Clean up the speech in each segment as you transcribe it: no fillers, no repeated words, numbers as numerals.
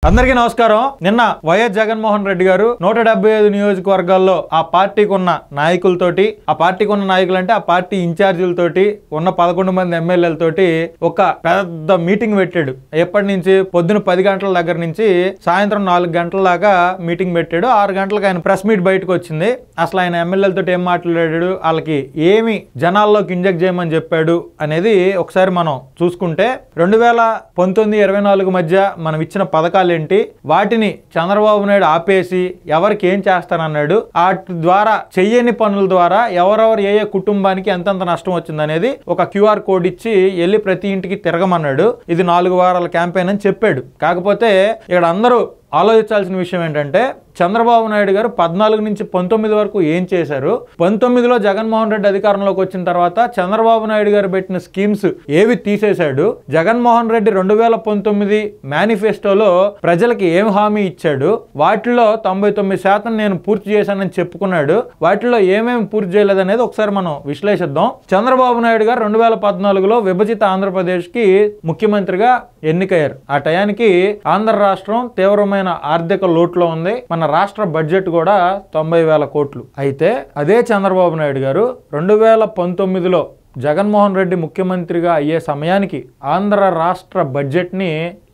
అందరికీ నమస్కారం. నిన్న వైఎస్ జగన్మోహన్ రెడ్డి గారు 175 నియోజకవర్గాల్లో ఆ పార్టీకి ఉన్న నాయకులతోటి, ఆ పార్టీకి ఉన్న నాయకులు అంటే ఆ పార్టీ ఇన్ఛార్జీలతోటి, ఉన్న 11 మంది ఎమ్మెల్యేలతోటి ఒక పెద్ద మీటింగ్ పెట్టాడు. ఎప్పటి నుంచి? పొద్దున 10 గంటల దగ్గర నుంచి సాయంత్రం 4 గంటల దాకా మీటింగ్ పెట్టాడు. 6 గంటలకు ఆయన ప్రెస్ మీట్ బయటకు వచ్చింది. అసలు ఆయన ఎమ్మెల్యేలతో ఏం మాట్లాడాడు, వాళ్ళకి ఏమి జనాల్లోకి ఇంజెక్ట్ చేయమని చెప్పాడు అనేది ఒకసారి మనం చూసుకుంటే, 2019-24 మధ్య మనం ఇచ్చిన పథకాలు ఏంటి, వాటిని చంద్రబాబు నాయుడు ఆపేసి ఎవరికి ఏం చేస్తానన్నాడు, వాటి ద్వారా చెయ్యని పనుల ద్వారా ఎవరెవరు ఏ కుటుంబానికి ఎంతెంత నష్టం వచ్చింది అనేది ఒక క్యూఆర్ కోడ్ ఇచ్చి వెళ్ళి ప్రతి ఇంటికి తిరగమన్నాడు. ఇది 4 వారాల క్యాంపెయిన్ అని చెప్పాడు. కాకపోతే ఇక్కడ అందరూ ఆలోచించాల్సిన విషయం ఏంటంటే, చంద్రబాబు నాయుడు గారు 14 నుంచి 19 వరకు ఏం చేశారు, 19లో జగన్మోహన్ రెడ్డి అధికారంలోకి వచ్చిన తర్వాత చంద్రబాబు నాయుడు గారు పెట్టిన స్కీమ్స్ ఏవి తీసేశాడు, జగన్మోహన్ రెడ్డి 2019 మేనిఫెస్టోలో ప్రజలకి ఏం హామీ ఇచ్చాడు, వాటిలో 99% నేను పూర్తి చేశానని చెప్పుకున్నాడు, వాటిలో ఏమేమి పూర్తి చేయలేదనేది ఒకసారి మనం విశ్లేషిద్దాం. చంద్రబాబు నాయుడు గారు 2014లో విభజిత ఆంధ్రప్రదేశ్ కి ముఖ్యమంత్రిగా ఎన్నికయ్యారు. ఆ టయానికి ఆంధ్ర రాష్ట్రం తీవ్రమైన ఆర్థిక లోటులో ఉంది. మన రాష్ట్ర బడ్జెట్ కూడా 90,000 కోట్లు. అయితే అదే చంద్రబాబు నాయుడు గారు 2019లో జగన్మోహన్ రెడ్డి ముఖ్యమంత్రిగా అయ్యే సమయానికి ఆంధ్ర రాష్ట్ర బడ్జెట్ని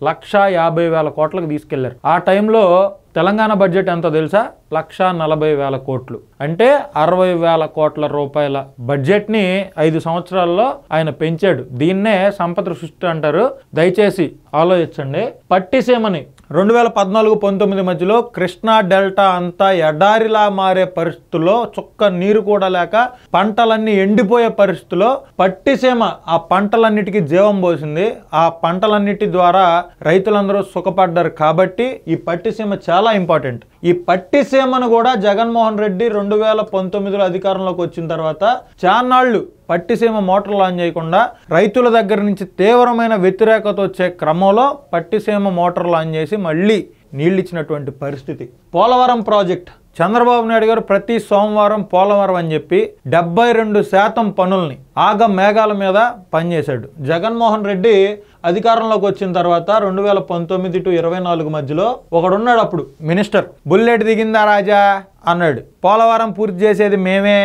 150,000 కోట్లకు తీసుకెళ్లారు. ఆ టైంలో తెలంగాణ బడ్జెట్ ఎంతో తెలుసా? 140,000 కోట్లు. అంటే 60,000 కోట్ల రూపాయల బడ్జెట్ని 5 సంవత్సరాల్లో ఆయన పెంచాడు. దీన్నే సంపద సృష్టి అంటారు. దయచేసి ఆలోచించండి. పట్టిసీమని 2014-19 మధ్యలో కృష్ణా డెల్టా అంతా ఎడారిలా మారే పరిస్థితుల్లో, చుక్క నీరు కూడా లేక పంటలన్నీ ఎండిపోయే పరిస్థితుల్లో పట్టిసీమ ఆ పంటలన్నిటికీ జీవం పోసింది. ఆ పంటలన్నిటి ద్వారా రైతులందరూ సుఖపడ్డారు. కాబట్టి ఈ పట్టిసీమ చాలా ఇంపార్టెంట్. ఈ పట్టిసీమను కూడా జగన్మోహన్ రెడ్డి 2019లో అధికారంలోకి వచ్చిన తర్వాత చాన్నాళ్లు పట్టిసీమ మోటార్లు ఆన్ చేయకుండా రైతుల దగ్గర నుంచి తీవ్రమైన వ్యతిరేకత వచ్చే క్రమంలో పట్టిసీమ మోటార్లు ఆన్ చేసి మళ్ళీ నీళ్ళు ఇచ్చినటువంటి పరిస్థితి. పోలవరం ప్రాజెక్ట్ చంద్రబాబు నాయుడు గారు ప్రతి సోమవారం పోలవరం అని చెప్పి 72% పనుల్ని ఆగ మేఘాల మీద పనిచేశాడు. జగన్మోహన్ రెడ్డి అధికారంలోకి వచ్చిన తర్వాత 2019-24 మధ్యలో ఒకడున్నాడు, అప్పుడు మినిస్టర్, బుల్లెట్ దిగిందా రాజా అన్నాడు. పోలవరం పూర్తి చేసేది మేమే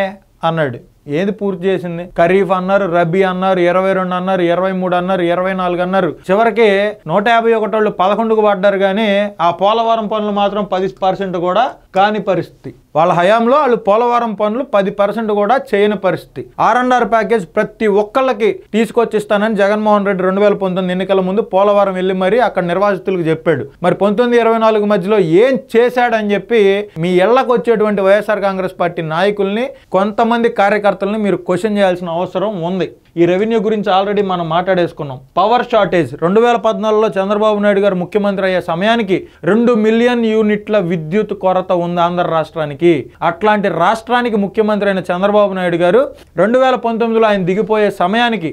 అన్నాడు. ఏది పూర్తి చేసింది? ఖరీఫ్ అన్నారు, రబీ అన్నారు, 22 అన్నారు, 23 అన్నారు, 24 అన్నారు. చివరికి 151 వాళ్ళు 11కు పడ్డారు. కానీ ఆ పోలవరం పనులు మాత్రం 10% కూడా కాని పరిస్థితి. వాళ్ళ హయాంలో వాళ్ళు పోలవరం పనులు 10% కూడా చేయని పరిస్థితి. R&R ప్యాకేజ్ ప్రతి ఒక్కళ్ళకి తీసుకొచ్చిస్తానని జగన్మోహన్ రెడ్డి 2019 ఎన్నికల ముందు పోలవరం వెళ్ళి మరి అక్కడ నిర్వాసితులకు చెప్పాడు. మరి 19-24 మధ్యలో ఏం చేశాడని చెప్పి మీ ఇళ్లకు వచ్చేటువంటి వైఎస్ఆర్ కాంగ్రెస్ పార్టీ నాయకుల్ని, కొంతమంది కార్యకర్తల్ని మీరు క్వశ్చన్ చేయాల్సిన అవసరం ఉంది. ఈ రెవెన్యూ గురించి ఆల్రెడీ మనం మాట్లాడేసుకున్నాం. పవర్ షార్టేజ్ 2014లో చంద్రబాబు నాయుడు గారు ముఖ్యమంత్రి అయ్యే సమయానికి 2 మిలియన్ యూనిట్ల విద్యుత్ కొరత ఉంది ఆంధ్ర రాష్ట్రానికి. అట్లాంటి రాష్ట్రానికి ముఖ్యమంత్రి అయిన చంద్రబాబు నాయుడు గారు 2019లో ఆయన దిగిపోయే సమయానికి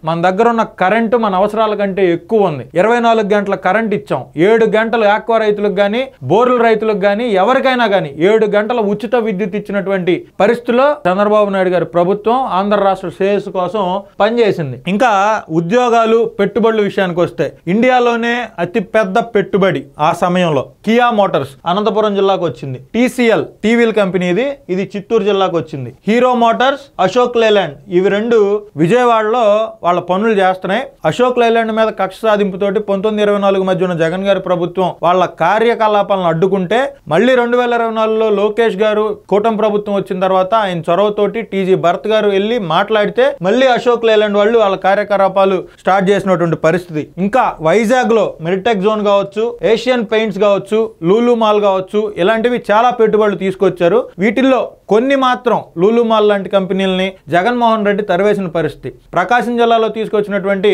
మన దగ్గర ఉన్న కరెంటు మన అవసరాల కంటే ఎక్కువ ఉంది. 24 గంటల కరెంట్ ఇచ్చాం. 7 గంటలు ఆక్వా రైతులకు కానీ, బోర్ల రైతులకు కానీ, ఎవరికైనా కానీ 7 గంటల ఉచిత విద్యుత్ ఇచ్చినటువంటి పరిస్థితుల్లో చంద్రబాబు నాయుడు గారి ప్రభుత్వం ఆంధ్ర రాష్ట్ర శ్రేయస్సు కోసం పనిచేసింది. ఇంకా ఉద్యోగాలు, పెట్టుబడుల విషయానికి వస్తే, ఇండియాలోనే అతి పెద్ద పెట్టుబడి ఆ సమయంలో కియా మోటార్స్ అనంతపురం జిల్లాకు వచ్చింది. TCL టీవీల కంపెనీ ఇది చిత్తూరు జిల్లాకు వచ్చింది. హీరో మోటార్స్, అశోక్ లేలాండ్, ఇవి 2 విజయవాడలో వాళ్ళ పనులు చేస్తున్నాయి. అశోక్ లేలాండ్ మీద కక్ష సాధింపుతోటి 19-24 మధ్య ఉన్న జగన్ గారి ప్రభుత్వం వాళ్ళ కార్యకలాపాలను అడ్డుకుంటే, మళ్ళీ 2024లో లోకేష్ గారు కూటమి ప్రభుత్వం వచ్చిన తర్వాత ఆయన చొరవతోటి TG భరత్ గారు వెళ్ళి మాట్లాడితే మళ్ళీ అశోక్ లేలాండ్ వాళ్ళు వాళ్ళ కార్యకలాపాలు స్టార్ట్ చేసినటువంటి పరిస్థితి. ఇంకా వైజాగ్ లో మెరిటెక్ జోన్ కావచ్చు, ఏషియన్ పెయింట్స్ కావచ్చు, లూలు మాల్ కావచ్చు, ఇలాంటివి చాలా పెట్టుబడులు తీసుకొచ్చారు. వీటిల్లో కొన్ని మాత్రం లూలు మాల్ లాంటి కంపెనీలని జగన్మోహన్ రెడ్డి తరివేసిన పరిస్థితి. ప్రకాశం జిల్లాలో తీసుకొచ్చినటువంటి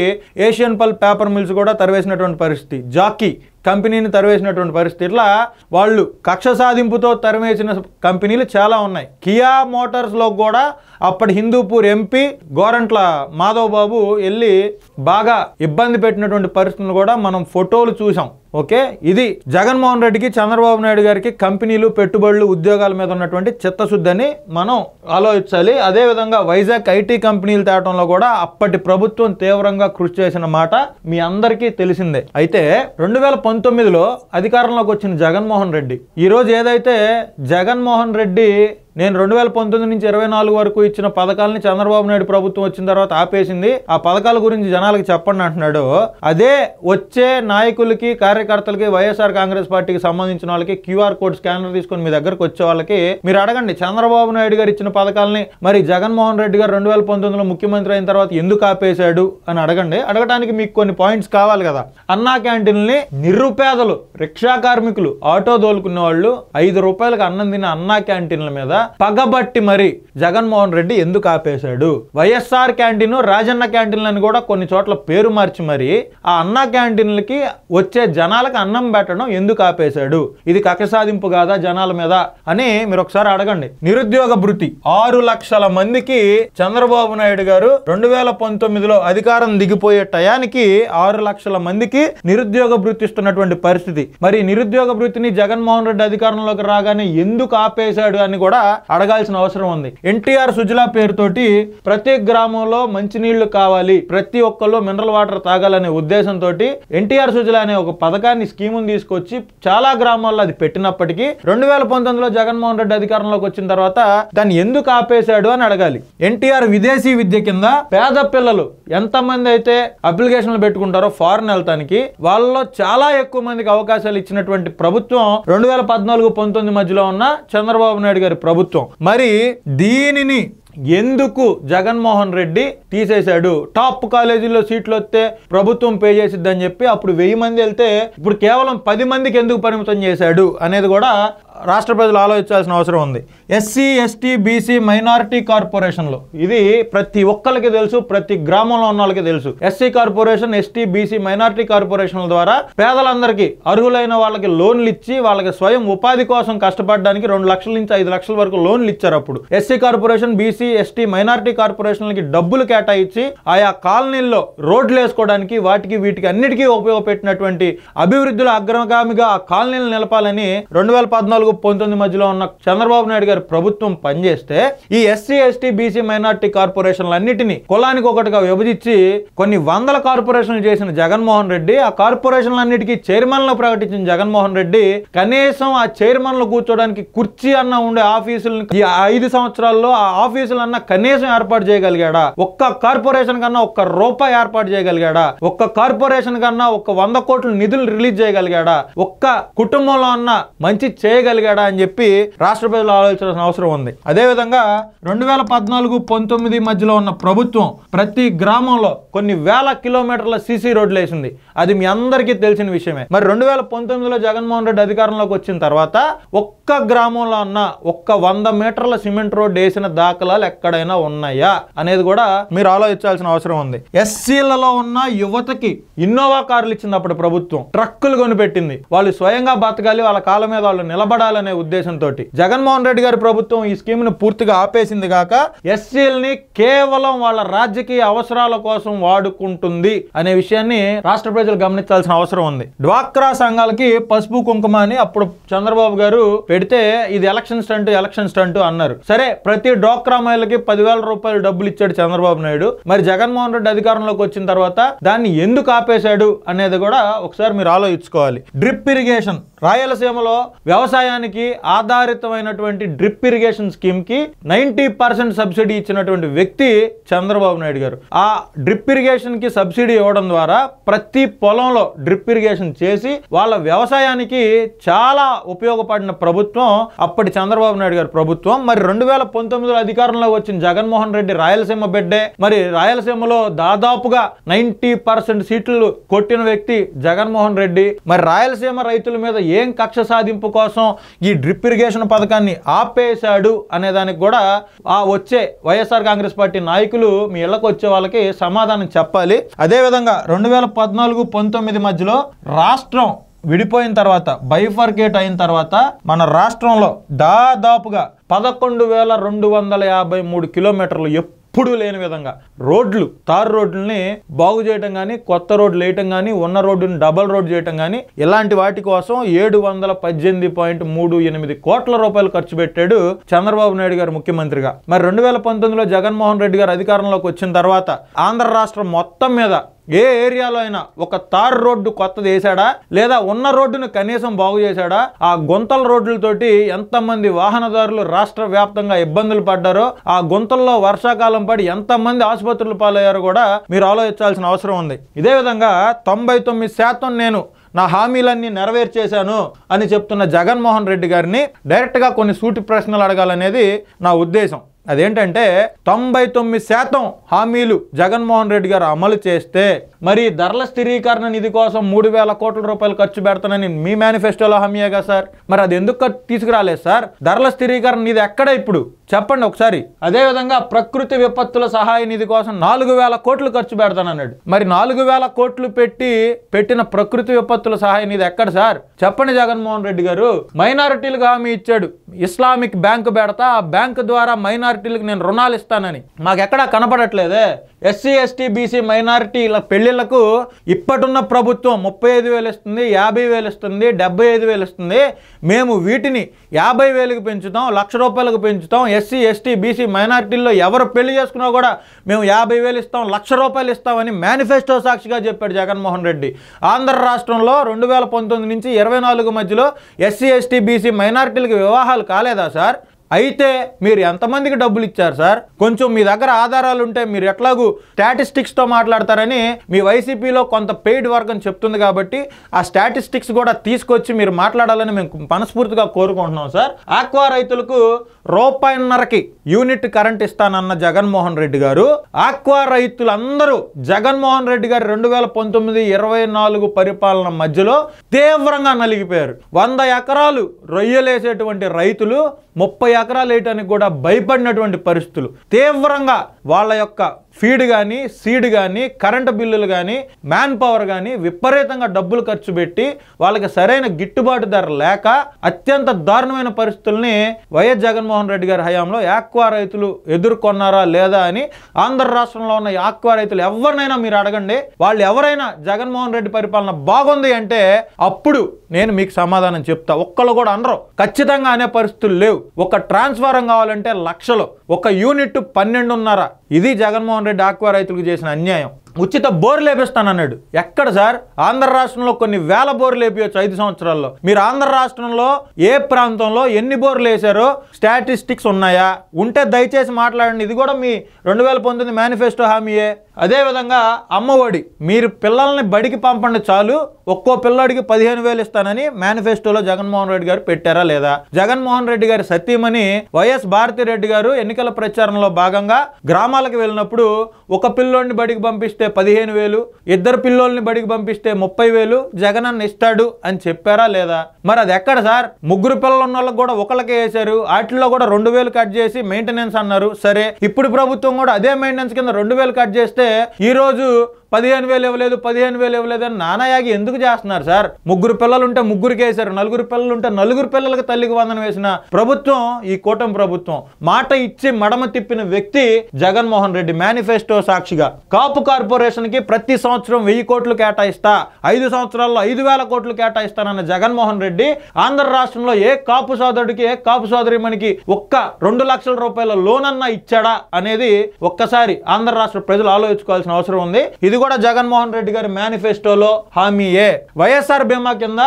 ఏషియన్ పల్ పేపర్ మిల్స్ కూడా తరివేసినటువంటి పరిస్థితి. జాకీ కంపెనీని తరివేసినటువంటి పరిస్థితి. ఇట్లా వాళ్ళు కక్ష సాధింపుతో తరివేసిన కంపెనీలు చాలా ఉన్నాయి. కియా మోటార్స్లో కూడా అప్పటి హిందూపూర్ ఎంపీ గోరంట్ల మాధవ్ బాబు వెళ్ళి బాగా ఇబ్బంది పెట్టినటువంటి పరిస్థితులను కూడా మనం ఫోటోలు చూసాం. ఓకే, ఇది జగన్మోహన్ రెడ్డికి చంద్రబాబు నాయుడు గారికి కంపెనీలు పెట్టుబడులు ఉద్యోగాల మీద ఉన్నటువంటి చిత్తశుద్ధి అని మనం ఆలోచించాలి. అదేవిధంగా వైజాగ్ ఐటీ కంపెనీలు తేవడంలో కూడా అప్పటి ప్రభుత్వం తీవ్రంగా కృషి చేసిన మాట మీ అందరికీ తెలిసిందే. అయితే 2019లో అధికారంలోకి వచ్చిన జగన్మోహన్ రెడ్డి ఈరోజు ఏదైతే జగన్మోహన్ రెడ్డి నేను 2019 నుంచి 24 వరకు ఇచ్చిన పథకాలని చంద్రబాబు నాయుడు ప్రభుత్వం వచ్చిన తర్వాత ఆపేసింది, ఆ పథకాల గురించి జనాలకు చెప్పండి అంటున్నాడు. అదే వచ్చే నాయకులకి కార్యకర్తలకి వైఎస్ఆర్ కాంగ్రెస్ పార్టీకి సంబంధించిన వాళ్ళకి QR కోడ్ స్కానర్ తీసుకొని మీ దగ్గరకు వచ్చే వాళ్ళకి మీరు అడగండి, చంద్రబాబు నాయుడు గారు ఇచ్చిన పథకాలని మరి జగన్మోహన్ రెడ్డి గారు 2019లో ముఖ్యమంత్రి అయిన తర్వాత ఎందుకు ఆపేశాడు అని అడగండి. అడగడానికి మీకు కొన్ని పాయింట్స్ కావాలి కదా. అన్నా క్యాంటీన్ని నిరుపేదలు, రిక్షా కార్మికులు, ఆటో దోలుకునే వాళ్ళు 5 రూపాయలకు అన్నం తిన్న అన్నా క్యాంటీన్ల మీద పగబట్టి మరి జగన్మోహన్ రెడ్డి ఎందుకు ఆపేశాడు? వైఎస్ఆర్ క్యాంటీన్, రాజన్న క్యాంటీన్లను కూడా కొన్ని చోట్ల పేరు మార్చి మరి ఆ అన్నా క్యాంటీన్లకి వచ్చే జనాలకు అన్నం పెట్టడం ఎందుకు ఆపేశాడు? ఇది కక్ష సాధింపు కాదా జనాల మీద అని మీరు ఒకసారి అడగండి. నిరుద్యోగ భృతి 6 లక్షల మందికి చంద్రబాబు నాయుడు గారు 2019లో అధికారం దిగిపోయే టయానికి 6 లక్షల మందికి నిరుద్యోగ భృతి ఇస్తున్నటువంటి పరిస్థితి. మరి నిరుద్యోగ భృతిని జగన్మోహన్ రెడ్డి అధికారంలోకి రాగానే ఎందుకు ఆపేశాడు అని కూడా అడగాల్సిన అవసరం ఉంది. ఎన్టీఆర్ సుజలా పేరుతోటి ప్రతి గ్రామంలో మంచినీళ్లు కావాలి, ప్రతి ఒక్కళ్ళు మినరల్ వాటర్ తాగాలనే ఉద్దేశంతో ఎన్టీఆర్ సుజలా అనే ఒక పథకాన్ని, స్కీముని తీసుకొచ్చి చాలా గ్రామాల్లో అది పెట్టినప్పటికీ 2019లో జగన్మోహన్ రెడ్డి అధికారంలోకి వచ్చిన తర్వాత దాన్ని ఎందుకు ఆపేశాడు అని అడగాలి. ఎన్టీఆర్ విదేశీ విద్య కింద పేద పిల్లలు ఎంతమంది అయితే అప్లికేషన్లు పెట్టుకుంటారో ఫారెన్ వెళ్తానికి, వాళ్ళలో చాలా ఎక్కువ మందికి అవకాశాలు ఇచ్చినటువంటి ప్రభుత్వం 2014-19 మధ్యలో ఉన్న చంద్రబాబు నాయుడు గారి ప్రభుత్వం. మరి దీనిని ఎందుకు జగన్మోహన్ రెడ్డి తీసేశాడు? టాప్ కాలేజీల్లో సీట్లు వస్తే ప్రభుత్వం పే చేసిద్దని చెప్పి అప్పుడు 1000 మంది వెళ్తే ఇప్పుడు కేవలం 10 మందికి ఎందుకు పరిమితం చేశాడు అనేది కూడా రాష్ట్ర ప్రజలు ఆలోచించాల్సిన అవసరం ఉంది. ఎస్సీ, ఎస్టీ, బీసీ, మైనారిటీ కార్పొరేషన్లు ఇది ప్రతి ఒక్కరికి తెలుసు, ప్రతి గ్రామంలో ఉన్న వాళ్ళకి తెలుసు. SC corporation, ST, BC, minority కార్పొరేషన్ల ద్వారా పేదలందరికీ, అర్హులైన వాళ్ళకి లోన్లు ఇచ్చి వాళ్ళకి స్వయం ఉపాధి కోసం కష్టపడడానికి 2 లక్షల నుంచి 5 లక్షల వరకు లోన్లు ఇచ్చారు. అప్పుడు SC corporation, BC, ST, minority కార్పొరేషన్లకి డబ్బులు కేటాయించి ఆయా కాలనీల్లో రోడ్లు వేసుకోవడానికి, వాటికి వీటికి అన్నిటికీ ఉపయోగపెట్టినటువంటి అభివృద్ధిలో అగ్రగామిగా ఆ కాలనీలు నిలపాలని 2014-19 మధ్యలో ఉన్న చంద్రబాబు నాయుడు గారి ప్రభుత్వం పనిచేస్తే ఈ ఎస్సీ, ఎస్టీ, బీసీ, మైనారిటీ కార్పొరేషన్లన్నిటినీ కులానికి ఒకటిగా విభజించి కొన్ని వందల కార్పొరేషన్లు చేసిన జగన్మోహన్ రెడ్డి, ఆ కార్పొరేషన్లన్నిటికీ చైర్మన్లు ప్రకటించిన జగన్మోహన్ రెడ్డి కనీసం ఆ చైర్మన్లు కూర్చోడానికి కుర్చీ అన్న ఉండే ఆఫీసులను ఈ 5 సంవత్సరాల్లో ఆ ఆఫీసులు అన్న కనీసం ఏర్పాటు చేయగలిగాడా? ఒక్క కార్పొరేషన్ కన్నా ఒక్క రూపాయి ఏర్పాటు చేయగలిగాడా? ఒక్క కార్పొరేషన్ కన్నా 100 కోట్ల నిధులు రిలీజ్ చేయగలిగాడా? ఒక్క కుటుంబంలో అన్న మంచి చేయగలిగాడా అని చెప్పి రాష్ట్ర ప్రజలు ఆలోచించాల్సిన అవసరం ఉంది. అదేవిధంగా 2014-19 మధ్యలో ఉన్న ప్రభుత్వం ప్రతి గ్రామంలో కొన్ని వేల కిలోమీటర్ల సీసీ రోడ్లు వేసింది. అది మీ అందరికీ తెలిసిన విషయమే. మరి 2019లో జగన్మోహన్ రెడ్డి అధికారంలోకి వచ్చిన తర్వాత ఒక్క గ్రామంలో ఉన్న 100 మీటర్ల సిమెంట్ రోడ్ వేసిన దాఖలాలు ఎక్కడైనా ఉన్నాయా అనేది కూడా మీరు ఆలోచించాల్సిన అవసరం ఉంది. ఎస్సీలలో ఉన్న యువతకి ఇన్నోవా కార్లు ఇచ్చింది అప్పుడు ప్రభుత్వం, ట్రక్కులు కొనిపెట్టింది. వాళ్ళు స్వయంగా బతకాలి, వాళ్ళ కాళ్ళ మీద వాళ్ళు నిలబడాలనే ఉద్దేశంతో జగన్మోహన్ రెడ్డి గారి ప్రభుత్వం ఈ స్కీమ్ ను పూర్తిగా ఆపేసింది కాక ఎస్సీలని కేవలం వాళ్ళ రాజకీయ అవసరాల కోసం వాడుకుంటుంది అనే విషయాన్ని రాష్ట్ర ప్రజలు గమనించాల్సిన అవసరం ఉంది. డ్వాక్రా సంఘాలకి పసుపు కుంకుమ అని అప్పుడు చంద్రబాబు గారు పెడితే ఇది ఎలక్షన్ స్టంట్ అన్నారు. సరే, ప్రతి డ్వాక్రా మహిళకి 10,000 రూపాయలు డబ్బులు ఇచ్చాడు చంద్రబాబు నాయుడు. మరి జగన్మోహన్ రెడ్డి అధికారంలోకి వచ్చిన తర్వాత దాన్ని ఎందుకు ఆపేశాడు అనేది కూడా ఒకసారి మీరు ఆలోచించుకోవాలి. డ్రిప్ ఇరిగేషన్, రాయలసీమలో వ్యవసాయానికి ఆధారితమైనటువంటి డ్రిప్ ఇరిగేషన్ స్కీమ్ కి 90% సబ్సిడీ ఇచ్చినటువంటి వ్యక్తి చంద్రబాబు నాయుడు గారు. ఆ డ్రిప్ ఇరిగేషన్ కి సబ్సిడీ ఇవ్వడం ద్వారా ప్రతి పొలంలో డ్రిప్ ఇరిగేషన్ చేసి వాళ్ళ వ్యవసాయానికి చాలా ఉపయోగపడిన ప్రభుత్వం అప్పటి చంద్రబాబు నాయుడు గారి ప్రభుత్వం. మరి 2019లో అధికారంలో వచ్చిన జగన్మోహన్ రెడ్డి రాయలసీమ బిడ్డే. మరి రాయలసీమలో దాదాపుగా 90% సీట్లు కొట్టిన వ్యక్తి జగన్మోహన్ రెడ్డి. మరి రాయలసీమ రైతుల మీద ఏం కక్ష సాధింపు కోసం ఈ డ్రిప్ ఇరిగేషన్ పథకాన్ని ఆపేశాడు అనే దానికి కూడా ఆ వచ్చే వైఎస్ఆర్ కాంగ్రెస్ పార్టీ నాయకులు మీ ఇళ్లకు వచ్చే వాళ్ళకి సమాధానం చెప్పాలి. అదేవిధంగా 2014-19 మధ్యలో రాష్ట్రం విడిపోయిన తర్వాత, బైఫర్కేట్ అయిన తర్వాత మన రాష్ట్రంలో దాదాపుగా 11,253 కిలోమీటర్లు ఎప్పుడూ లేని విధంగా రోడ్లు, తారు రోడ్లని బాగు చేయటం కానీ, కొత్త రోడ్లు వేయటం కానీ, ఉన్న రోడ్డుని డబల్ రోడ్ చేయటం కానీ, ఇలాంటి వాటి కోసం 718.38 కోట్ల రూపాయలు ఖర్చు పెట్టాడు చంద్రబాబు నాయుడు గారు ముఖ్యమంత్రిగా. మరి 2019లో జగన్మోహన్ రెడ్డి గారు అధికారంలోకి వచ్చిన తర్వాత ఆంధ్ర రాష్ట్రం మొత్తం మీద ఏ ఏరియాలో అయినా ఒక తారు రోడ్డు కొత్తది వేసాడా, లేదా ఉన్న రోడ్డును కనీసం బాగు చేశాడా? ఆ గుంతల రోడ్లతోటి ఎంతమంది వాహనదారులు రాష్ట్ర వ్యాప్తంగా ఇబ్బందులు పడ్డారో, ఆ గుంతల్లో వర్షాకాలం పడి ఎంతమంది ఆసుపత్రుల పాలయ్యారో కూడా మీరు ఆలోచించాల్సిన అవసరం ఉంది. ఇదే విధంగా 99% నేను నా హామీలన్నీ నెరవేర్చేశాను అని చెప్తున్న జగన్మోహన్ రెడ్డి గారిని డైరెక్ట్గా కొన్ని సూటి ప్రశ్నలు అడగాలనేది నా ఉద్దేశం. అదేంటంటే 99% హామీలు జగన్మోహన్ రెడ్డి గారు అమలు చేస్తే మరి ధరల స్థిరీకరణ నిధి కోసం 3,000 కోట్ల రూపాయలు ఖర్చు పెడతానని మీ మేనిఫెస్టోలో హామీయేగా సార్. మరి అది ఎందుకు తీసుకురాలేదు సార్? ధరల స్థిరీకరణ నిధి ఎక్కడ ఇప్పుడు చెప్పండి ఒకసారి. అదేవిధంగా ప్రకృతి విపత్తుల సహాయ నిధి కోసం 4,000 కోట్లు ఖర్చు పెడతానన్నాడు. మరి 4,000 కోట్లు పెట్టిన ప్రకృతి విపత్తుల సహాయ నిధి ఎక్కడ సార్? చెప్పండి జగన్మోహన్ రెడ్డి గారు. మైనారిటీలకు హామీ ఇచ్చాడు, ఇస్లామిక్ బ్యాంకు పెడతా, ఆ బ్యాంకు ద్వారా మైనారిటీలకు నేను రుణాలు ఇస్తానని. మాకెక్కడా కనపడట్లేదే. ఎస్సీ, ఎస్టీ, బీసీ మైనారిటీల పెళ్లిళ్లకు ఇప్పటిన్న ప్రభుత్వం 35,000 ఇస్తుంది, 50,000 ఇస్తుంది, 75,000 ఇస్తుంది. మేము వీటిని 50,000కి పెంచుతాం, 1,00,000 రూపాయలకు పెంచుతాం. ఎస్సీ, ఎస్టీ, బీసీ మైనారిటీల్లో ఎవరు పెళ్లి చేసుకున్నా కూడా మేము 50,000 ఇస్తాం, 1,00,000 రూపాయలు ఇస్తామని మేనిఫెస్టో సాక్షిగా చెప్పాడు జగన్మోహన్ రెడ్డి. ఆంధ్ర రాష్ట్రంలో 2019 నుంచి 24 మధ్యలో ఎస్సీ, ఎస్టీ, బీసీ మైనారిటీలకు వివాహాలు కాలేదా సార్? అయితే మీరు ఎంతమందికి డబ్బులు ఇచ్చారు సార్? కొంచెం మీ దగ్గర ఆధారాలు ఉంటే మీరు ఎట్లాగూ స్టాటిస్టిక్స్తో మాట్లాడతారని మీ వైసీపీలో కొంత పెయిడ్ వర్గం చెప్తుంది కాబట్టి ఆ స్టాటిస్టిక్స్ కూడా తీసుకొచ్చి మీరు మాట్లాడాలని మేము మనస్ఫూర్తిగా కోరుకుంటున్నాం సార్. ఆక్వా రైతులకు ₹1.5కి యూనిట్ కరెంట్ ఇస్తానన్న జగన్మోహన్ రెడ్డి గారు, ఆక్వా రైతులందరూ జగన్మోహన్ రెడ్డి గారు 2019-24 పరిపాలన మధ్యలో తీవ్రంగా నలిగిపోయారు. 100 ఎకరాలు రొయ్యలేసేటువంటి రైతులు 30 ఎకరాలు వేయటానికి కూడా భయపడినటువంటి పరిస్థితులు. తీవ్రంగా వాళ్ళ యొక్క ఫీడ్ కానీ, సీడ్ కానీ, కరెంటు బిల్లులు కానీ, మ్యాన్ పవర్ కానీ విపరీతంగా డబ్బులు ఖర్చు పెట్టి వాళ్ళకి సరైన గిట్టుబాటు ధర లేక అత్యంత దారుణమైన పరిస్థితుల్ని వైఎస్ జగన్మోహన్ రెడ్డి గారి హయాంలో ఆక్వా రైతులు ఎదుర్కొన్నారా లేదా అని ఆంధ్ర రాష్ట్రంలో ఉన్న ఆక్వా రైతులు ఎవరినైనా మీరు అడగండి. వాళ్ళు ఎవరైనా జగన్మోహన్ రెడ్డి పరిపాలన బాగుంది అంటే అప్పుడు నేను మీకు సమాధానం చెప్తా. ఒక్కళ్ళు కూడా అనరు, ఖచ్చితంగా అనే పరిస్థితులు లేవు. ఒక ట్రాన్స్ఫారం కావాలంటే లక్షలు, ఒక యూనిట్ 12.5. ఇది జగన్మోహన్ రెడ్డి ఆక్వా రైతులకు చేసిన అన్యాయం. ఉచిత బోర్లు వేపిస్తానన్నాడు. ఎక్కడ సార్? ఆంధ్ర రాష్ట్రంలో కొన్ని వేల బోర్లు వేపించచ్చు 5 సంవత్సరాల్లో. మీరు ఆంధ్ర రాష్ట్రంలో ఏ ప్రాంతంలో ఎన్ని బోర్లు వేశారో స్టాటిస్టిక్స్ ఉన్నాయా? ఉంటే దయచేసి మాట్లాడండి. ఇది కూడా మీ 2019 మేనిఫెస్టో హామీయే. అదేవిధంగా అమ్మఒడి, మీరు పిల్లల్ని బడికి పంపండి చాలు, ఒక్కో పిల్లాడికి 15,000 ఇస్తానని మేనిఫెస్టోలో జగన్మోహన్ రెడ్డి గారు పెట్టారా లేదా? జగన్మోహన్ రెడ్డి గారి సతీమణి వైఎస్ భారతిరెడ్డి గారు ఎన్నికల ప్రచారంలో భాగంగా గ్రామాలకు వెళ్ళినప్పుడు ఒక పిల్లోడిని బడికి పంపిస్తే 15,000, 2 పిల్లోల్ని బడికి పంపిస్తే 30,000 జగనన్న ఇస్తాడు అని చెప్పారా లేదా? మరి అది ఎక్కడ సార్? 3 పిల్లలు ఉన్న వాళ్ళకి కూడా ఒకళ్ళకే వేశారు. వాటిల్లో కూడా 2,000 కట్ చేసి మెయింటెనెన్స్ అన్నారు. సరే, ఇప్పుడు ప్రభుత్వం కూడా అదే మెయింటెనెన్స్ కింద 2,000 కట్ చేస్తే ఈ రోజు 15,000 ఇవ్వలేదు, 15,000 ఇవ్వలేదు అని నానాయాగి ఎందుకు చేస్తున్నారు సార్? 3 పిల్లలుంటే 3కి వేశారు, 4 పిల్లలుంటే 4 పిల్లలకి తల్లికి వందనం వేసిన ప్రభుత్వం ఈ కూటమి ప్రభుత్వం. మాట ఇచ్చి మడమ తిప్పిన వ్యక్తి జగన్మోహన్ రెడ్డి. మేనిఫెస్టో సాక్షిగా కాపు కార్పొరేషన్ కి ప్రతి సంవత్సరం 1000 కోట్లు కేటాయిస్తా, 5 సంవత్సరాల్లో 5,000 కోట్లు కేటాయిస్తానన్న జగన్మోహన్ రెడ్డి ఆంధ్ర రాష్ట్రంలో ఏ కాపు సోదరుడికి, ఏ కాపు సోదరిమణికి ఒక్క 2 లక్షల రూపాయల లోన్ అన్నా ఇచ్చాడా అనేది ఒక్కసారి ఆంధ్ర రాష్ట్ర ప్రజలు ఆలోచించుకోవాల్సిన అవసరం ఉంది. ఇది కూడా జగన్మోహన్ రెడ్డి గారి మేనిఫెస్టోలో హామీయే. వైఎస్ఆర్ బీమా కింద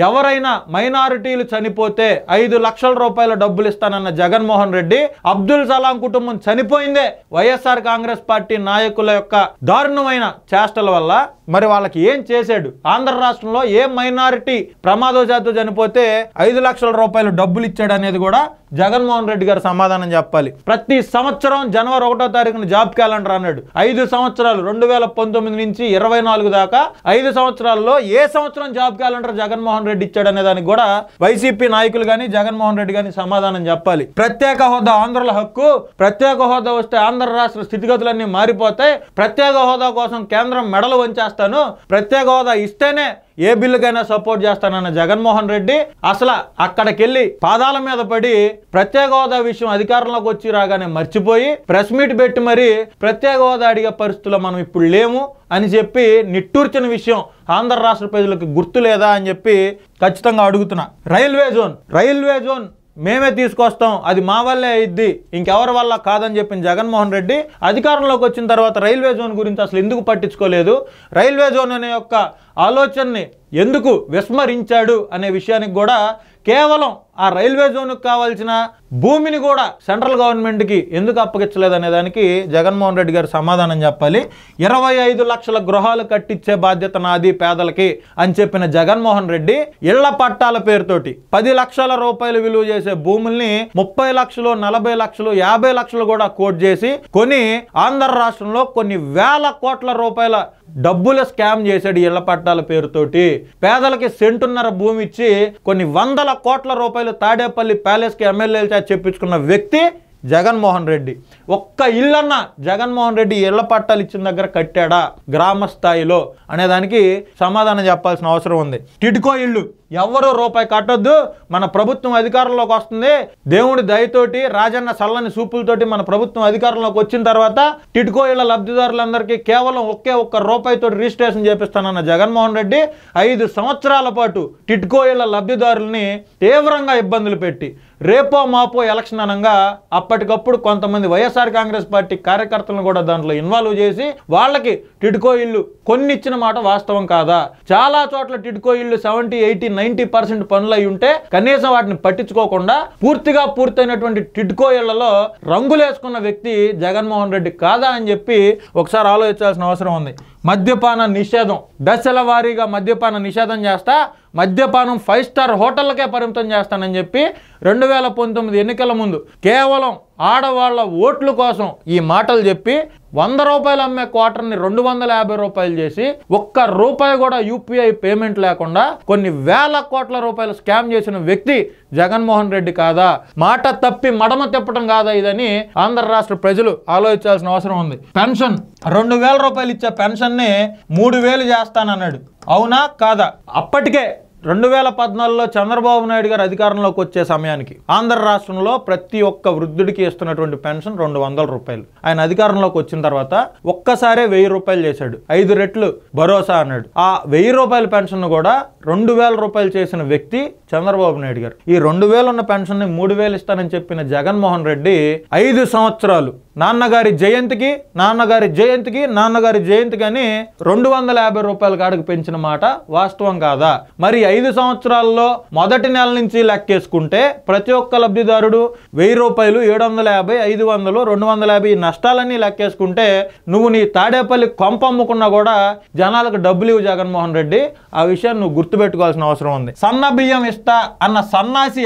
ఎవరైనా మైనారిటీలు చనిపోతే 5 లక్షల రూపాయల డబ్బులు ఇస్తానన్న జగన్మోహన్ రెడ్డి అబ్దుల్ సలాం కుటుంబం చనిపోయిందే వైఎస్ఆర్ కాంగ్రెస్ పార్టీ నాయకుల యొక్క దారుణమైన చేష్టల వల్ల. మరి వాళ్ళకి ఏం చేశాడు? ఆంధ్ర రాష్ట్రంలో ఏ మైనారిటీ ప్రమాదవశాత్తు చనిపోతే 5 లక్షల రూపాయలు డబ్బులు ఇచ్చాడు అనేది కూడా జగన్మోహన్ రెడ్డి గారు సమాధానం చెప్పాలి. ప్రతి సంవత్సరం జనవరి 1వ తారీఖున జాబ్ క్యాలెండర్ అన్నాడు. 5 సంవత్సరాలు 2019 నుంచి 24 దాకా 5 సంవత్సరాల్లో ఏ సంవత్సరం జాబ్ క్యాలెండర్ జగన్మోహన్ రెడ్డి ఇచ్చాడు అనే దానికి కూడా వైసీపీ నాయకులు కానీ జగన్మోహన్ రెడ్డి కానీ సమాధానం చెప్పాలి. ప్రత్యేక హోదా ఆంధ్రుల హక్కు, ప్రత్యేక హోదా వస్తే ఆంధ్ర రాష్ట్ర స్థితిగతులన్నీ మారిపోతాయి, ప్రత్యేక హోదా కోసం కేంద్రం మెడలు వంచేస్తాను, ప్రత్యేక హోదా ఇస్తేనే ఏ బిల్లుకైనా సపోర్ట్ చేస్తానన్న జగన్మోహన్ రెడ్డి అసలు అక్కడికెళ్ళి పాదాల మీద పడి ప్రత్యేక హోదా విషయం అధికారంలోకి వచ్చి రాగానే మర్చిపోయి ప్రెస్ మీట్ పెట్టి మరి ప్రత్యేక హోదా అడిగే పరిస్థితుల్లో మనం ఇప్పుడు లేము అని చెప్పి నిట్టూర్చిన విషయం ఆంధ్ర రాష్ట్ర ప్రజలకు గుర్తు లేదా అని చెప్పి ఖచ్చితంగా అడుగుతున్నా. రైల్వే జోన్ మేమే తీసుకొస్తాం, అది మా వల్లే అయిద్ది, ఇంకెవరి వల్ల కాదని చెప్పిన జగన్మోహన్ రెడ్డి అధికారంలోకి వచ్చిన తర్వాత రైల్వే జోన్ గురించి అసలు ఎందుకు పట్టించుకోలేదు, రైల్వే జోన్ అనే యొక్క ఆలోచనని ఎందుకు విస్మరించాడు అనే విషయానికి కూడా కేవలం ఆ రైల్వే జోన్కి కావాల్సిన భూమిని కూడా సెంట్రల్ గవర్నమెంట్కి ఎందుకు అప్పగించలేదు అనే దానికి జగన్మోహన్ రెడ్డి గారు సమాధానం చెప్పాలి. 25 లక్షల గృహాలు కట్టించే బాధ్యత నాది పేదలకి అని చెప్పిన జగన్మోహన్ రెడ్డి ఇళ్ల పట్టాల పేరుతోటి 10 లక్షల రూపాయలు విలువ చేసే భూముల్ని 30 లక్షలు 40 లక్షలు 50 లక్షలు కూడా కోట్ చేసి కొని ఆంధ్ర రాష్ట్రంలో కొన్ని వేల కోట్ల రూపాయల డబ్బులు స్కామ్ చేశాడు. ఇళ్ల పట్టాల పేరుతోటి పేదలకి సెంటున్నర భూమి ఇచ్చి కొన్ని వందల కోట్ల రూపాయలు తాడేపల్లి ప్యాలెస్కి ఎమ్మెల్యేలు చెప్పించుకున్న వ్యక్తి జగన్మోహన్ రెడ్డి. ఒక్క ఇల్లన్న జగన్మోహన్ రెడ్డి ఇళ్ల పట్టాలు ఇచ్చిన దగ్గర కట్టాడా గ్రామ స్థాయిలో అనేదానికి సమాధానం చెప్పాల్సిన అవసరం ఉంది. టిడ్కో ఇళ్ళు ఎవరో రూపాయి కట్టొద్దు, మన ప్రభుత్వం అధికారంలోకి వస్తుంది, దేవుడి దయతోటి రాజన్న సల్లని సూపులతోటి మన ప్రభుత్వం అధికారంలోకి వచ్చిన తర్వాత టిడ్కో ఇళ్ల లబ్ధిదారులందరికీ కేవలం ఒక్క రూపాయితో రిజిస్ట్రేషన్ చేపిస్తానన్న జగన్మోహన్ రెడ్డి 5 సంవత్సరాల పాటు టిడ్కో ఇళ్ల లబ్ధిదారుల్ని తీవ్రంగా ఇబ్బందులు పెట్టి రేపో మాపో ఎలక్షన్ అనగా అప్పటికప్పుడు కొంతమంది వైఎస్ఆర్ కాంగ్రెస్ పార్టీ కార్యకర్తలను కూడా దాంట్లో ఇన్వాల్వ్ చేసి వాళ్ళకి టిడ్కో ఇల్లు కొన్ని ఇచ్చిన మాట వాస్తవం కాదా? చాలా చోట్ల టిడ్కో ఇల్లు 70, 80, 90% పనులు అయి ఉంటే కనీసం వాటిని పట్టించుకోకుండా పూర్తయినటువంటి టిడ్కో ఇళ్లలో రంగులేసుకున్న వ్యక్తి జగన్మోహన్ రెడ్డి కాదా అని చెప్పి ఒకసారి ఆలోచించాల్సిన అవసరం ఉంది. మద్యపాన నిషేధం, దశల వారీగా మద్యపాన నిషేధం చేస్తా, మద్యపానం 5 స్టార్ హోటళ్ళకే పరిమితం చేస్తానని చెప్పి 2019 ఎన్నికల ముందు కేవలం ఆడవాళ్ల ఓట్ల కోసం ఈ మాటలు చెప్పి 100 రూపాయలు అమ్మే క్వార్టర్ని 250 రూపాయలు చేసి ₹1 కూడా యూపీఐ పేమెంట్ లేకుండా కొన్ని వేల కోట్ల రూపాయలు స్కామ్ చేసిన వ్యక్తి జగన్మోహన్ రెడ్డి కాదా? మాట తప్పి మడమ తిప్పడం కాదా ఇదని ఆంధ్ర రాష్ట్ర ప్రజలు ఆలోచించాల్సిన అవసరం ఉంది. పెన్షన్ 2000 రూపాయలు ఇచ్చే పెన్షన్ని 3000 చేస్తానన్నాడు, అవునా కాదా? అప్పటికే 2014లో చంద్రబాబు నాయుడు గారు అధికారంలోకి వచ్చే సమయానికి ఆంధ్ర రాష్ట్రంలో ప్రతి ఒక్క వృద్ధుడికి ఇస్తున్నటువంటి పెన్షన్ 200 రూపాయలు. ఆయన అధికారంలోకి వచ్చిన తర్వాత ఒక్కసారే 1000 రూపాయలు చేశాడు, 5 రెట్లు భరోసా అన్నాడు. ఆ 1000 రూపాయల పెన్షన్ కూడా 2000 రూపాయలు చేసిన వ్యక్తి చంద్రబాబు నాయుడు గారు. ఈ 2000 ఉన్న పెన్షన్ ని 3000 ఇస్తానని చెప్పిన జగన్మోహన్ రెడ్డి 5 సంవత్సరాలు నాన్నగారి జయంతికి అని 250 రూపాయల కాడికి పెంచిన మాట వాస్తవం కాదా? మరి 5 సంవత్సరాల్లో మొదటి నెల నుంచి లెక్కేసుకుంటే ప్రతి ఒక్క లబ్ధిదారుడు 1000 రూపాయలు, 750, 500, 250 నష్టాలన్నీ లెక్కేసుకుంటే నువ్వు నీ తాడేపల్లి కొంప అమ్ముకున్నా కూడా జనాలకు డబ్బులు ఇవ్వు జగన్మోహన్ రెడ్డి. ఆ విషయాన్ని నువ్వు గుర్తుపెట్టుకోవాల్సిన అవసరం ఉంది. సన్న బియ్యం ఇస్తా అన్న సన్నాసి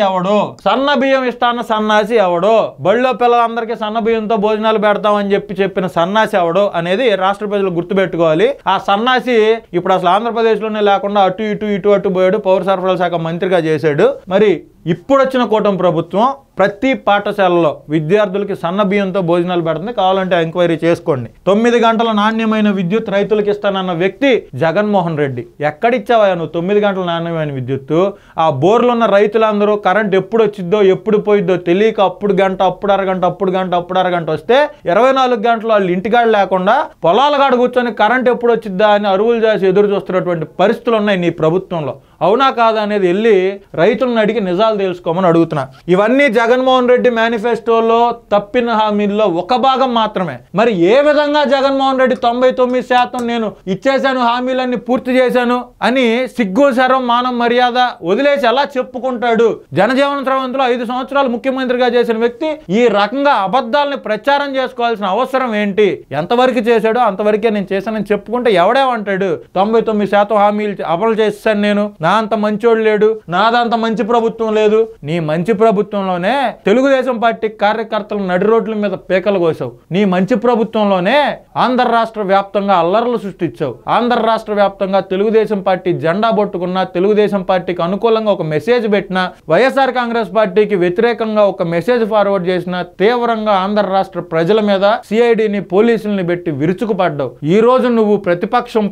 ఎవడో, బళ్ళో పిల్లలందరికీ సన్న బియ్యంతో భోజనాలు పెడతామని చెప్పిన సన్నాసి ఎవడో అనేది రాష్ట్ర ప్రజలు గుర్తుపెట్టుకోవాలి. ఆ సన్నాసి ఇప్పుడు అసలు ఆంధ్రప్రదేశ్లోనే లేకుండా అటు పోయాడు, పౌర సరఫరాల శాఖ మంత్రిగా చేశాడు. మరి ఇప్పుడు వచ్చిన కూటమి ప్రభుత్వం ప్రతి పాఠశాలలో విద్యార్థులకి సన్న బియ్యంతో భోజనాలు పెడుతుంది, కావాలంటే ఎంక్వైరీ చేసుకోండి. 9 గంటల నాణ్యమైన విద్యుత్ రైతులకు ఇస్తానన్న వ్యక్తి జగన్మోహన్ రెడ్డి. ఎక్కడిచ్చావా నువ్వు 9 గంటల నాణ్యమైన విద్యుత్తు? ఆ బోర్లు ఉన్న రైతులందరూ కరెంట్ ఎప్పుడు వచ్చిద్దో ఎప్పుడు పోయిద్దో తెలియక అప్పుడు గంట, అప్పుడు అరగంట వస్తే 24 గంటలు వాళ్ళు ఇంటికాడ లేకుండా పొలాల కాడ కూర్చొని కరెంట్ ఎప్పుడు వచ్చిద్దా అని అరువులు చేసి ఎదురు చూస్తున్నటువంటి పరిస్థితులు ఉన్నాయి నీ ప్రభుత్వంలో. అవునా కాదా అనేది వెళ్ళి రైతులను అడిగి నిజాలు తెలుసుకోమని అడుగుతున్నా. ఇవన్నీ జగన్మోహన్ రెడ్డి మేనిఫెస్టోలో తప్పిన హామీల్లో ఒక భాగం మాత్రమే. మరి ఏ విధంగా జగన్మోహన్ రెడ్డి 99% నేను ఇచ్చేశాను, హామీలన్నీ పూర్తి చేశాను అని సిగ్గు శరం మానం మర్యాద వదిలేసి ఎలా చెప్పుకుంటాడు? జనజీవన స్రవంతిలో 5 సంవత్సరాలు ముఖ్యమంత్రిగా చేసిన వ్యక్తి ఈ రకంగా అబద్ధాలని ప్రచారం చేసుకోవాల్సిన అవసరం ఏంటి? ఎంతవరకు చేశాడో అంతవరకే నేను చేశానని చెప్పుకుంటే ఎవడేమంటాడు? 99% హామీలు అమలు చేశాను నేను, నా అంత మంచోడు లేడు, నాదంత మంచి ప్రభుత్వం లేదు. నీ మంచి ప్రభుత్వంలోనే తెలుగుదేశం పార్టీ కార్యకర్తలు నడి రోడ్ల మీద పీకలు కోసావు. నీ మంచి ప్రభుత్వంలోనే ఆంధ్ర రాష్ట్ర వ్యాప్తంగా అల్లర్లు సృష్టించావు. ఆంధ్ర రాష్ట్ర వ్యాప్తంగా తెలుగుదేశం పార్టీ జెండా పట్టుకున్నా, తెలుగుదేశం పార్టీకి అనుకూలంగా ఒక మెసేజ్ పెట్టినా, వైఎస్ఆర్ కాంగ్రెస్ పార్టీకి వ్యతిరేకంగా ఒక మెసేజ్ ఫార్వర్డ్ చేసిన తీవ్రంగా ఆంధ్ర రాష్ట్ర ప్రజల మీద సిఐడిని పోలీసుల్ని పెట్టి విరుచుకుపడ్డావు. ఈ రోజు నువ్వు ప్రతిపక్షం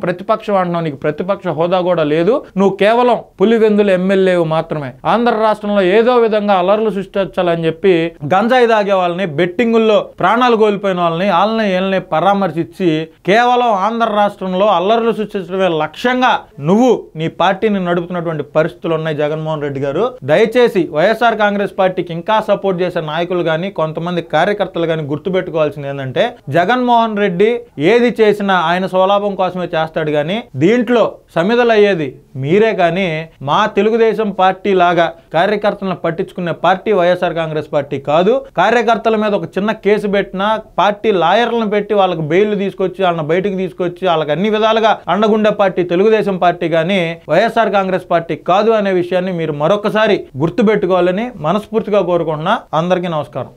అంటున్నావు. నీకు ప్రతిపక్ష హోదా కూడా లేదు. నువ్వు కేవలం పులివెందుల ఎమ్మెల్యే మాత్రమే. ఆంధ్ర రాష్ట్రంలో ఏదో విధంగా అలర్లు సృష్టించాలని చెప్పి గంజాయి తాగే వాళ్ళని, బెట్టింగుల్లో ప్రాణాలు కోల్పోయిన వాళ్ళని, వాళ్ళని పరామర్శించి కేవలం ఆంధ్ర రాష్ట్రంలో అల్లర్లు సృష్టించడమే లక్ష్యంగా నువ్వు నీ పార్టీని నడుపుతున్నటువంటి పరిస్థితులు ఉన్నాయి. జగన్మోహన్ రెడ్డి గారు, దయచేసి వైఎస్ఆర్ కాంగ్రెస్ పార్టీకి ఇంకా సపోర్ట్ చేసే నాయకులు కానీ, కొంతమంది కార్యకర్తలు కానీ గుర్తుపెట్టుకోవాల్సింది ఏంటంటే, జగన్మోహన్ రెడ్డి ఏది చేసినా ఆయన స్వలాభం కోసమే చేస్తాడు కానీ దీంట్లో సమిధలయ్యేది మీరే. కానీ మా తెలుగుదేశం పార్టీ లాగా కార్యకర్తలను పట్టించుకునే పార్టీ వైఎస్ఆర్ కాంగ్రెస్ పార్టీ కాదు. కార్యకర్తల మీద ఒక చిన్న కేసు పెట్టినా పార్టీ లాయర్లను పెట్టి వాళ్ళకి బెయిల్ తీసుకొచ్చి వాళ్ళని బయటకు తీసుకొచ్చి వాళ్ళకి అన్ని విధాలుగా అండగుండే పార్టీ తెలుగుదేశం పార్టీ కానీ వైఎస్ఆర్ కాంగ్రెస్ పార్టీ కాదు అనే విషయాన్ని మీరు మరొకసారి గుర్తుపెట్టుకోవాలని మనస్ఫూర్తిగా కోరుకుంటున్నా. అందరికీ నమస్కారం.